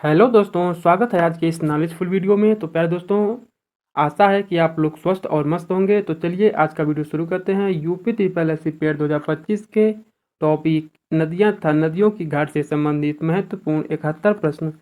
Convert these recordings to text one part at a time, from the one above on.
Hello दोस्तों, स्वागत है आज के इस नॉलेजफुल वीडियो में। तो प्यारे दोस्तों, आशा है कि आप लोग स्वस्थ और मस्त होंगे। तो चलिए आज का वीडियो शुरू करते हैं। यूपी ट्रिपल एससी पेड 2025 के टॉपिक नदियां तथा नदियों की घाट से संबंधित महत्वपूर्ण 71 प्रश्न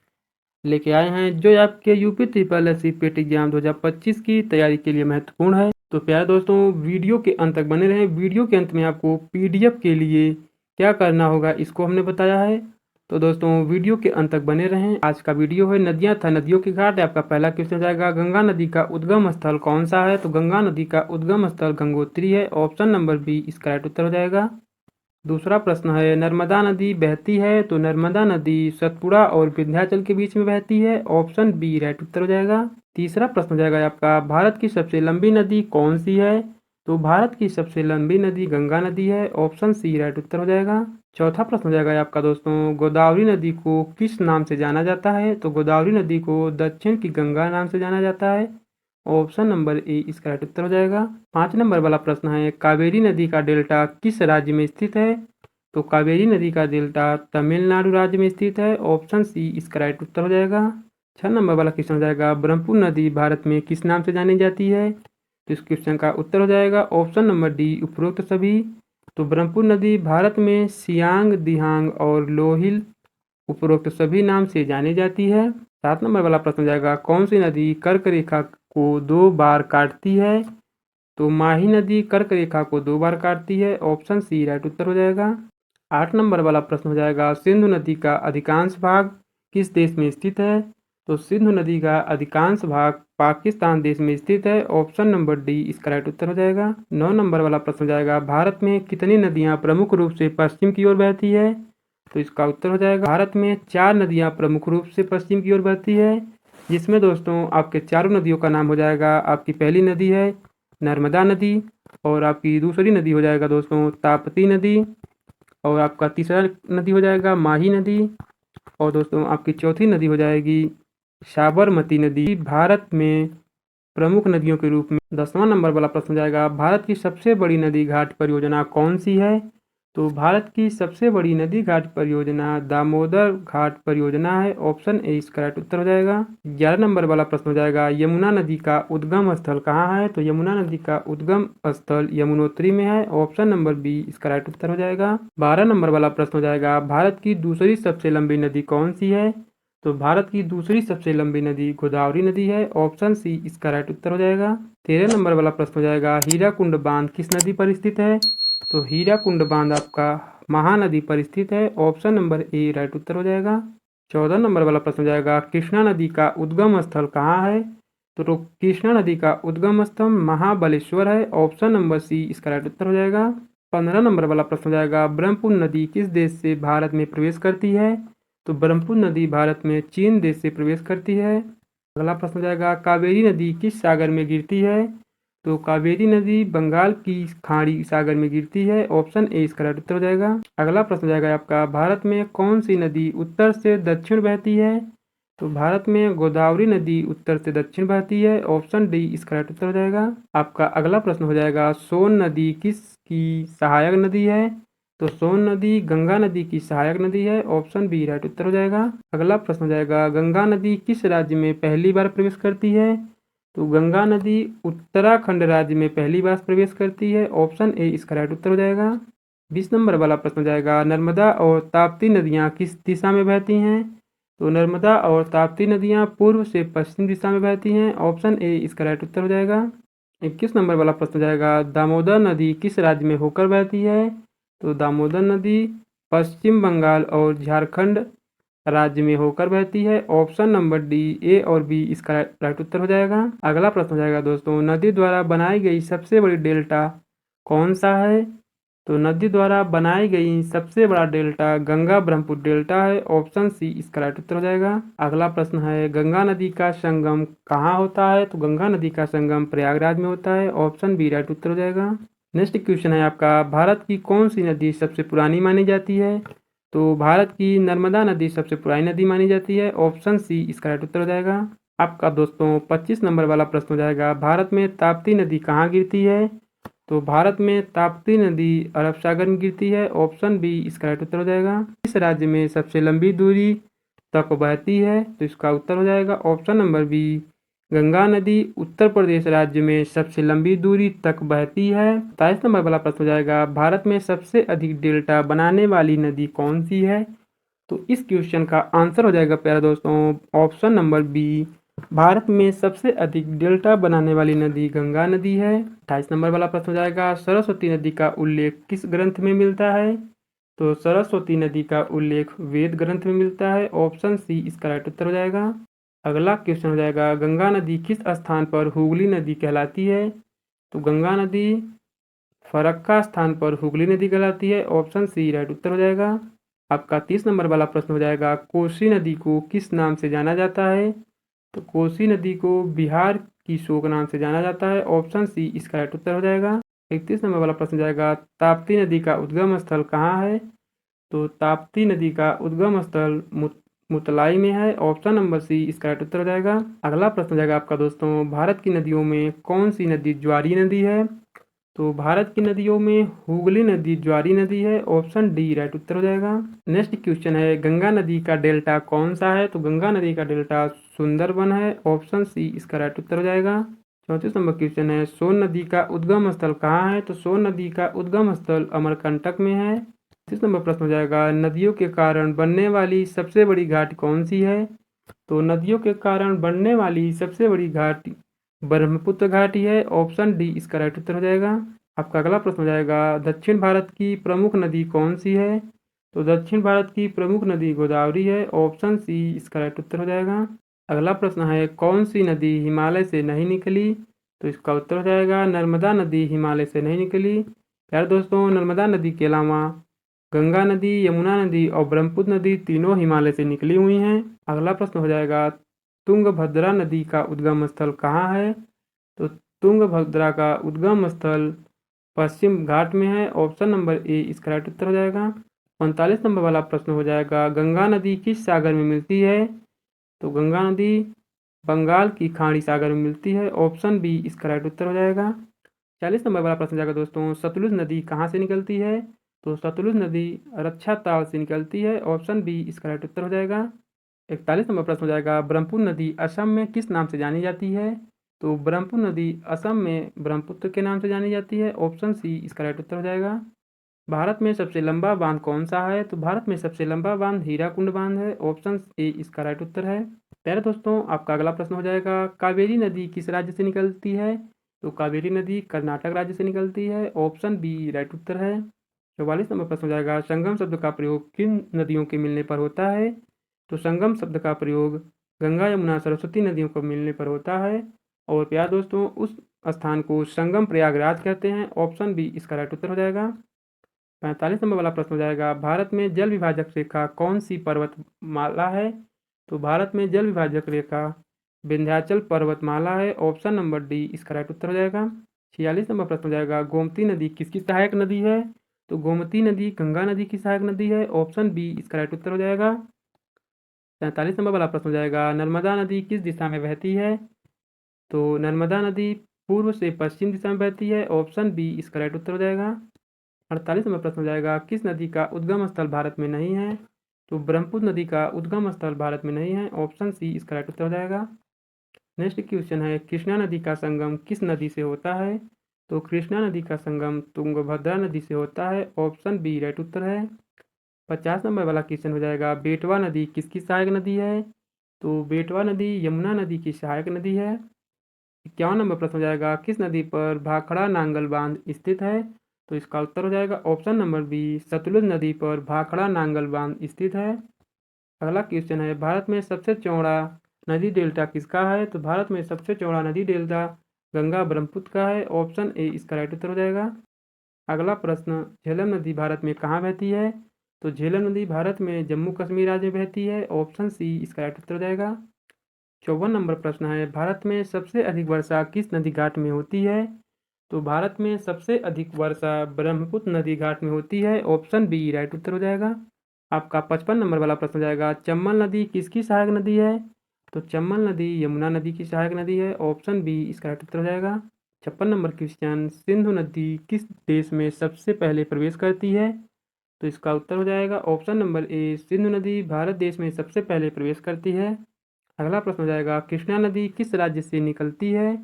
लेके आए हैं, जो आपके यूपी ट्रिपल एससी पेट एग्जाम 2025 की तैयारी के लिए महत्वपूर्ण है। तो प्यारे दोस्तों, वीडियो के अंत तक बने रहें। वीडियो के अंत में आपको पीडीएफ के लिए क्या करना होगा इसको हमने बताया है। तो दोस्तों, वीडियो के अंत तक बने रहें। आज का वीडियो है नदियां तथा नदियों के घाट। आपका पहला क्वेश्चन जाएगा, गंगा नदी का उद्गम स्थल कौन सा है? तो गंगा नदी का उद्गम स्थल गंगोत्री है। ऑप्शन नंबर बी इसका राइट उत्तर हो जाएगा। दूसरा प्रश्न है, नर्मदा नदी बहती है? तो नर्मदा नदी सतपुड़ा और विंध्याचल के बीच में बहती है। ऑप्शन बी राइट उत्तर हो जाएगा। तीसरा प्रश्न हो जाएगा आपका, भारत की सबसे लंबी नदी कौन सी है? तो भारत की सबसे लंबी नदी गंगा नदी है। ऑप्शन सी राइट उत्तर हो जाएगा। चौथा प्रश्न हो जाएगा आपका दोस्तों, गोदावरी नदी को किस नाम से जाना जाता है? तो गोदावरी नदी को दक्षिण की गंगा नाम से जाना जाता है। ऑप्शन नंबर ए इसका राइट उत्तर हो जाएगा। 5 नंबर वाला प्रश्न है, कावेरी नदी का डेल्टा किस राज्य में स्थित है? तो कावेरी नदी का डेल्टा तमिलनाडु राज्य में स्थित है। ऑप्शन सी इसका राइट उत्तर हो जाएगा। 6 नंबर वाला क्वेश्चन हो जाएगा, ब्रह्मपुत्र नदी भारत में किस नाम से जानी जाती है? तो इस क्वेश्चन का उत्तर हो जाएगा ऑप्शन नंबर डी उपरोक्त सभी। तो ब्रह्मपुत्र नदी भारत में सियांग, दिहांग और लोहिल उपरोक्त सभी नाम से जानी जाती है। 7 नंबर वाला प्रश्न हो जाएगा, कौन सी नदी कर्क रेखा को 2 बार काटती है? तो माही नदी कर्क रेखा को 2 बार काटती है। ऑप्शन सी राइट उत्तर हो जाएगा। 8 नंबर वाला प्रश्न हो जाएगा, सिंधु नदी का अधिकांश भाग किस देश में स्थित है? तो सिंधु नदी का अधिकांश भाग पाकिस्तान देश में स्थित है। ऑप्शन नंबर डी इसका राइट उत्तर हो जाएगा। 9 नंबर वाला प्रश्न हो जाएगा, भारत में कितनी नदियां प्रमुख रूप से पश्चिम की ओर बहती है? तो इसका उत्तर हो जाएगा, भारत में 4 नदियां प्रमुख रूप से पश्चिम की ओर बहती है, जिसमें दोस्तों आपके चारों नदियों का नाम हो जाएगा। आपकी पहली नदी है नर्मदा नदी, और आपकी दूसरी नदी हो जाएगा दोस्तों ताप्ती नदी, और आपका तीसरा नदी हो जाएगा माही नदी, और दोस्तों आपकी चौथी नदी हो जाएगी साबरमती नदी। भारत में प्रमुख नदियों के रूप में 10वां नंबर वाला प्रश्न हो जाएगा, भारत की सबसे बड़ी नदी घाट परियोजना कौन सी है? तो भारत की सबसे बड़ी नदी घाट परियोजना दामोदर घाट परियोजना है। ऑप्शन ए इसका राइट उत्तर हो जाएगा। 11 नंबर वाला प्रश्न हो जाएगा, यमुना नदी का उद्गम स्थल कहाँ है? तो यमुना नदी का उद्गम स्थल यमुनोत्री में है। ऑप्शन नंबर बी इसका राइट उत्तर हो जाएगा। 12 नंबर वाला प्रश्न हो जाएगा, भारत की दूसरी सबसे लंबी नदी कौन सी है? तो भारत की दूसरी सबसे लंबी नदी गोदावरी नदी है। ऑप्शन सी इसका राइट उत्तर हो जाएगा। 13 नंबर वाला प्रश्न हो जाएगा, हीराकुंड बांध किस नदी पर स्थित है? तो हीराकुंड बांध आपका महानदी पर स्थित है। ऑप्शन नंबर ए राइट उत्तर हो जाएगा। 14 नंबर वाला प्रश्न हो जाएगा, कृष्णा नदी का उद्गम स्थल कहाँ है? तो कृष्णा नदी का उद्गम स्थल महाबलेश्वर है। ऑप्शन नंबर सी इसका राइट उत्तर हो जाएगा। 15 नंबर वाला प्रश्न हो जाएगा, ब्रह्मपुत्र नदी किस देश से भारत में प्रवेश करती है? तो ब्रह्मपुत्र नदी भारत में चीन देश से प्रवेश करती है। अगला प्रश्न हो जाएगा, कावेरी नदी किस सागर में गिरती है? तो कावेरी नदी बंगाल की खाड़ी सागर में गिरती है। ऑप्शन ए इसका राइट उत्तर हो जाएगा। अगला प्रश्न हो जाएगा आपका, भारत में कौन सी नदी उत्तर से दक्षिण बहती है? तो भारत में गोदावरी नदी उत्तर से दक्षिण बहती है। ऑप्शन डी इसका राइट उत्तर हो जाएगा। आपका अगला प्रश्न हो जाएगा, सोन नदी किसकी सहायक नदी है? तो सोन नदी गंगा नदी की सहायक नदी है। ऑप्शन बी राइट उत्तर हो जाएगा। अगला प्रश्न हो जाएगा, गंगा नदी किस राज्य में पहली बार प्रवेश करती है? तो गंगा नदी उत्तराखंड राज्य में पहली बार प्रवेश करती है। ऑप्शन ए इसका राइट उत्तर हो जाएगा। 20 नंबर वाला प्रश्न हो जाएगा, नर्मदा और ताप्ती नदियाँ किस दिशा में बहती हैं? तो नर्मदा और ताप्ती नदियाँ पूर्व से पश्चिम दिशा में बहती हैं। ऑप्शन ए इसका राइट उत्तर हो जाएगा। 21 नंबर वाला प्रश्न हो जाएगा, दामोदर नदी किस राज्य में होकर बहती है? तो दामोदर नदी पश्चिम बंगाल और झारखंड राज्य में होकर बहती है। ऑप्शन नंबर डी ए और बी इसका राइट उत्तर हो जाएगा। अगला प्रश्न हो जाएगा दोस्तों, नदी द्वारा बनाई गई सबसे बड़ी डेल्टा कौन सा है? तो नदी द्वारा बनाई गई सबसे बड़ा डेल्टा गंगा ब्रह्मपुत्र डेल्टा है। ऑप्शन सी इसका राइट उत्तर हो जाएगा। अगला प्रश्न है, गंगा नदी का संगम कहाँ होता है? तो गंगा नदी का संगम प्रयागराज में होता है। ऑप्शन बी राइट उत्तर हो जाएगा। नेक्स्ट क्वेश्चन है आपका, भारत की कौन सी नदी सबसे पुरानी मानी जाती है? तो भारत की नर्मदा नदी सबसे पुरानी नदी मानी जाती है। ऑप्शन सी इसका राइट उत्तर हो जाएगा। आपका दोस्तों 25 नंबर वाला प्रश्न हो जाएगा, भारत में ताप्ती नदी कहाँ गिरती है? तो भारत में ताप्ती नदी अरब सागर में गिरती है। ऑप्शन बी इसका राइट उत्तर हो जाएगा। इस राज्य में सबसे लंबी दूरी तक बहती है? तो इसका उत्तर हो जाएगा ऑप्शन नंबर बी, गंगा नदी उत्तर प्रदेश राज्य में सबसे लंबी दूरी तक बहती है। 27 नंबर वाला प्रश्न हो जाएगा, भारत में सबसे अधिक डेल्टा बनाने वाली नदी कौन सी है? तो इस क्वेश्चन का आंसर हो जाएगा प्यारे दोस्तों ऑप्शन नंबर बी, भारत में सबसे अधिक डेल्टा बनाने वाली नदी गंगा नदी है। 28 नंबर वाला प्रश्न हो जाएगा, सरस्वती नदी का उल्लेख किस ग्रंथ में मिलता है? तो सरस्वती नदी का उल्लेख वेद ग्रंथ में मिलता है। ऑप्शन सी इसका राइट उत्तर हो जाएगा। अगला क्वेश्चन हो जाएगा, गंगा नदी किस स्थान पर हुगली नदी कहलाती है? तो गंगा नदी फरक्का स्थान पर हुगली नदी कहलाती है। ऑप्शन सी राइट उत्तर हो जाएगा। आपका 30 नंबर वाला प्रश्न हो जाएगा, कोसी नदी को किस नाम से जाना जाता है? तो कोसी नदी को बिहार की शोक नाम से जाना जाता है। ऑप्शन सी इसका राइट उत्तर हो जाएगा। 31 नंबर वाला प्रश्न जाएगा, ताप्ती नदी का उद्गम स्थल कहाँ है? तो ताप्ती नदी का उद्गम स्थल मुतलाई में है। ऑप्शन नंबर सी इसका राइट उत्तर हो जाएगा। अगला प्रश्न जाएगा आपका दोस्तों, भारत की नदियों में कौन सी नदी ज्वारी नदी है? तो भारत की नदियों में हुगली नदी ज्वारी नदी है। ऑप्शन डी राइट उत्तर हो जाएगा। नेक्स्ट क्वेश्चन है, गंगा नदी का डेल्टा कौन सा है? तो गंगा नदी का डेल्टा सुंदरबन है। ऑप्शन सी इसका राइट उत्तर हो जाएगा। 34 नंबर क्वेश्चन है, सोन नदी का उद्गम स्थल कहाँ है? तो सोन नदी का उद्गम स्थल अमरकंटक में है। 35 नंबर प्रश्न हो जाएगा, नदियों के कारण बनने वाली सबसे बड़ी घाटी कौन सी है? तो नदियों के कारण बनने वाली सबसे बड़ी घाटी ब्रह्मपुत्र घाटी है। ऑप्शन डी इसका राइट उत्तर हो जाएगा। आपका अगला प्रश्न हो जाएगा, दक्षिण भारत की प्रमुख नदी कौन सी है? तो दक्षिण भारत की प्रमुख नदी गोदावरी है। ऑप्शन सी इसका राइट उत्तर हो जाएगा। अगला प्रश्न है, कौन सी नदी हिमालय से नहीं निकली? तो इसका उत्तर हो जाएगा नर्मदा नदी हिमालय से नहीं निकली। यार दोस्तों, नर्मदा नदी के अलावा गंगा नदी, यमुना नदी और ब्रह्मपुत्र नदी तीनों हिमालय से निकली हुई हैं। अगला प्रश्न हो जाएगा, तुंगभद्रा नदी का उद्गम स्थल कहाँ है? तो तुंगभद्रा का उद्गम स्थल पश्चिम घाट में है। ऑप्शन नंबर ए इसका राइट उत्तर हो जाएगा। 45 नंबर वाला प्रश्न हो जाएगा, गंगा नदी किस सागर में मिलती है? तो गंगा नदी बंगाल की खाड़ी सागर में मिलती है। ऑप्शन बी इसका राइट उत्तर हो जाएगा। 40 नंबर वाला प्रश्न जाएगा दोस्तों, सतलुज नदी कहाँ से निकलती है? तो सतलुज नदी रक्षा ताल से निकलती है। ऑप्शन बी इसका राइट उत्तर हो जाएगा। 41 नंबर प्रश्न हो जाएगा, ब्रह्मपुत्र नदी असम में किस नाम से जानी जाती है? तो ब्रह्मपुत्र नदी असम में ब्रह्मपुत्र के नाम से जानी जाती है। ऑप्शन सी इसका राइट उत्तर हो जाएगा। भारत में सबसे लंबा बांध कौन सा है? तो भारत में सबसे लंबा बांध हीराकुंड बांध है। ऑप्शन ए इसका राइट उत्तर है। प्यारे दोस्तों, आपका अगला प्रश्न हो जाएगा, कावेरी नदी किस राज्य से निकलती है? तो कावेरी नदी कर्नाटक राज्य से निकलती है। ऑप्शन बी राइट उत्तर है। 44 नंबर प्रश्न हो जाएगा, संगम शब्द का प्रयोग किन नदियों के मिलने पर होता है? तो संगम शब्द का प्रयोग गंगा, यमुना, सरस्वती नदियों को मिलने पर होता है। और प्यारे दोस्तों, उस स्थान को संगम प्रयागराज कहते हैं। ऑप्शन बी इसका राइट उत्तर हो जाएगा। 45 नंबर वाला प्रश्न हो जाएगा, भारत में जल विभाजक रेखा कौन सी पर्वतमाला है? तो भारत में जल विभाजक रेखा विंध्याचल पर्वतमाला है। ऑप्शन नंबर डी इसका राइट उत्तर हो जाएगा। 46 नंबर प्रश्न हो जाएगा, गोमती नदी किसकी सहायक नदी है? तो गोमती नदी गंगा नदी की सहायक नदी है। ऑप्शन बी इसका राइट उत्तर हो जाएगा। 47 नंबर वाला प्रश्न हो जाएगा, नर्मदा नदी किस दिशा में बहती है? तो नर्मदा नदी पूर्व से पश्चिम दिशा में बहती है। ऑप्शन बी इसका राइट उत्तर हो जाएगा। 48 नंबर प्रश्न हो जाएगा, किस नदी का उद्गम स्थल भारत में नहीं है? तो ब्रह्मपुत्र नदी का उद्गम स्थल भारत में नहीं है। ऑप्शन सी इसका राइट उत्तर हो जाएगा। नेक्स्ट क्वेश्चन है, कृष्णा नदी का संगम किस नदी से होता है? तो कृष्णा नदी का संगम तुंगभद्रा नदी से होता है। ऑप्शन बी राइट उत्तर है। 50 नंबर वाला क्वेश्चन हो जाएगा, बेटवा नदी किसकी सहायक नदी है? तो बेटवा नदी यमुना नदी की सहायक नदी है। 51 नंबर प्रश्न हो जाएगा, किस नदी पर भाखड़ा नांगल बांध स्थित है? तो इसका उत्तर हो जाएगा ऑप्शन नंबर बी, सतलुज नदी पर भाखड़ा नांगल बांध स्थित है। अगला क्वेश्चन है, भारत में सबसे चौड़ा नदी डेल्टा किसका है? तो भारत में सबसे चौड़ा नदी डेल्टा गंगा ब्रह्मपुत्र का है। ऑप्शन ए इसका राइट उत्तर हो जाएगा। अगला प्रश्न, झेलम नदी भारत में कहाँ बहती है? तो झेलम नदी भारत में जम्मू कश्मीर राज्य में बहती है। ऑप्शन सी इसका राइट उत्तर हो जाएगा। 54 नंबर प्रश्न है, भारत में सबसे अधिक वर्षा किस नदी घाट में होती है? तो भारत में सबसे अधिक वर्षा ब्रह्मपुत्र नदी घाट में होती है। ऑप्शन बी राइट उत्तर हो जाएगा। आपका 55 नंबर वाला प्रश्न हो जाएगा, चंबल नदी किसकी सहायक नदी है? तो चंबल नदी यमुना नदी की सहायक नदी है। ऑप्शन बी इसका राइट उत्तर हो जाएगा। 56 नंबर क्वेश्चन, सिंधु नदी किस देश में सबसे पहले प्रवेश करती है? तो इसका उत्तर हो जाएगा ऑप्शन नंबर ए, सिंधु नदी भारत देश में सबसे पहले प्रवेश करती है। अगला प्रश्न हो जाएगा, कृष्णा नदी किस राज्य से निकलती है?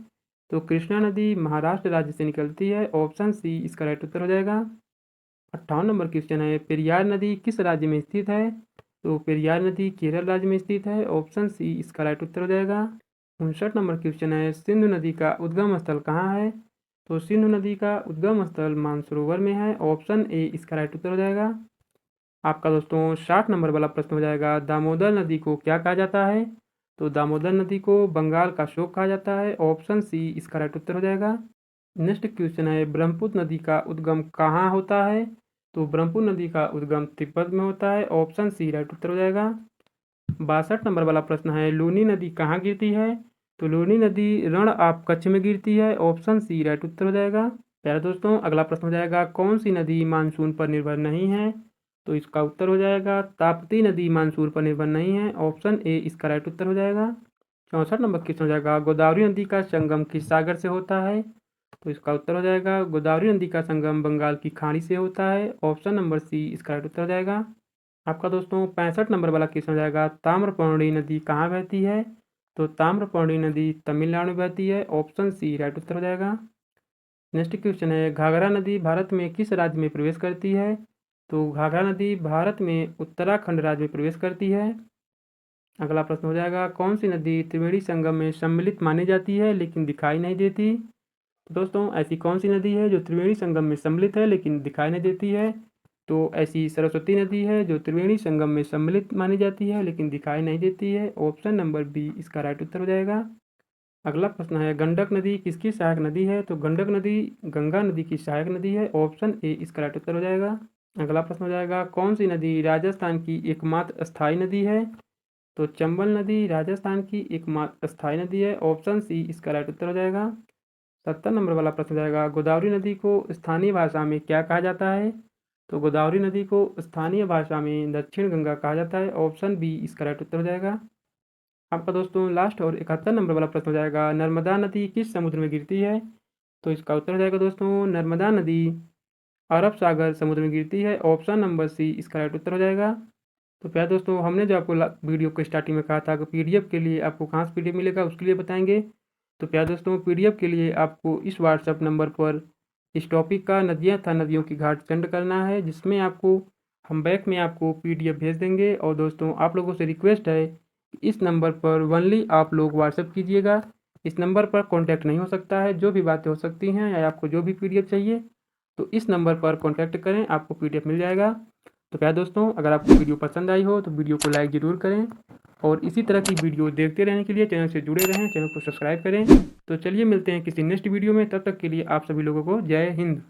तो कृष्णा नदी महाराष्ट्र राज्य से निकलती है। ऑप्शन सी इसका राइट उत्तर हो जाएगा। 58 नंबर क्वेश्चन है, पेरियार नदी किस राज्य में स्थित है? तो पेरियार नदी केरल राज्य में स्थित है। ऑप्शन सी इसका राइट उत्तर हो जाएगा। 59 नंबर क्वेश्चन है, सिंधु नदी का उद्गम स्थल कहाँ है? तो सिंधु नदी का उद्गम स्थल मानसरोवर में है। ऑप्शन ए इसका राइट उत्तर हो जाएगा। आपका दोस्तों 60 नंबर वाला प्रश्न हो जाएगा, दामोदर नदी को क्या कहा जाता है? तो दामोदर नदी को बंगाल का शोक कहा जाता है। ऑप्शन सी इसका राइट उत्तर हो जाएगा। नेक्स्ट क्वेश्चन है, ब्रह्मपुत्र नदी का उद्गम कहाँ होता है? तो ब्रह्मपुत्र नदी का उद्गम तिब्बत में होता है। ऑप्शन सी राइट उत्तर हो जाएगा। 62 नंबर वाला प्रश्न है, लूनी नदी कहाँ गिरती है? तो लूनी नदी रण ऑफ कच्छ में गिरती है। ऑप्शन सी राइट उत्तर हो जाएगा। प्यारे दोस्तों अगला प्रश्न हो जाएगा, कौन सी नदी मानसून पर निर्भर नहीं है? तो इसका उत्तर हो जाएगा ताप्ती नदी मानसून पर निर्भर नहीं है। ऑप्शन ए इसका राइट उत्तर हो जाएगा। 64 नंबर क्वेश्चन हो जाएगा, गोदावरी नदी का संगम किस सागर से होता है? तो इसका उत्तर हो जाएगा, गोदावरी नदी का संगम बंगाल की खाड़ी से होता है। ऑप्शन नंबर सी इसका राइट उत्तर हो जाएगा। आपका दोस्तों 65 नंबर वाला क्वेश्चन हो जाएगा, ताम्रपर्णी नदी कहाँ बहती है? तो ताम्रपर्णी नदी तमिलनाडु में बहती है। ऑप्शन सी राइट उत्तर हो जाएगा। नेक्स्ट क्वेश्चन है, घाघरा नदी भारत में किस राज्य में प्रवेश करती है? तो घाघरा नदी भारत में उत्तराखंड राज्य में प्रवेश करती है। अगला प्रश्न हो जाएगा, कौन सी नदी त्रिवेणी संगम में सम्मिलित मानी जाती है लेकिन दिखाई नहीं देती? तो दोस्तों ऐसी कौन सी नदी है जो त्रिवेणी संगम में सम्मिलित है लेकिन दिखाई नहीं देती है? तो ऐसी सरस्वती नदी है जो त्रिवेणी संगम में सम्मिलित मानी जाती है लेकिन दिखाई नहीं देती है। ऑप्शन नंबर बी इसका राइट उत्तर हो जाएगा। अगला प्रश्न है, गंडक नदी किसकी सहायक नदी है? तो गंडक नदी गंगा नदी की सहायक नदी है। ऑप्शन ए इसका राइट उत्तर हो जाएगा। अगला प्रश्न हो जाएगा, कौन सी नदी राजस्थान की एकमात्र स्थायी नदी है? तो चंबल नदी राजस्थान की एकमात्र स्थायी नदी है। ऑप्शन सी इसका राइट उत्तर हो जाएगा। 70 नंबर वाला प्रश्न हो जाएगा, गोदावरी नदी को स्थानीय भाषा में क्या कहा जाता है? तो गोदावरी नदी को स्थानीय भाषा में दक्षिण गंगा कहा जाता है। ऑप्शन बी इसका राइट उत्तर हो जाएगा। आपका दोस्तों लास्ट और 71 नंबर वाला प्रश्न हो जाएगा, नर्मदा नदी किस समुद्र में गिरती है? तो इसका उत्तर हो जाएगा दोस्तों, नर्मदा नदी अरब सागर समुद्र में गिरती है। ऑप्शन नंबर सी इसका राइट उत्तर हो जाएगा। तो प्यारे दोस्तों हमने जो आपको वीडियो के स्टार्टिंग में कहा था कि पीडीएफ के लिए आपको कहाँ से पीडीएफ मिलेगा उसके लिए बताएंगे। तो प्यारे दोस्तों पीडीएफ के लिए आपको इस व्हाट्सएप नंबर पर इस टॉपिक का नदियाँ था नदियों की घाट सेंड करना है, जिसमें आपको हम बैक में आपको पीडीएफ भेज देंगे। और दोस्तों आप लोगों से रिक्वेस्ट है कि इस नंबर पर ओनली आप लोग व्हाट्सएप कीजिएगा। इस नंबर पर कॉन्टैक्ट नहीं हो सकता है, जो भी बातें हो सकती हैं या आपको जो भी पीडीएफ चाहिए तो इस नंबर पर कॉन्टैक्ट करें, आपको पीडीएफ मिल जाएगा। तो प्यारे दोस्तों अगर आपको वीडियो पसंद आई हो तो वीडियो को लाइक ज़रूर करें और इसी तरह की वीडियो देखते रहने के लिए चैनल से जुड़े रहें, चैनल को सब्सक्राइब करें। तो चलिए मिलते हैं किसी नेक्स्ट वीडियो में, तब तक के लिए आप सभी लोगों को जय हिंद।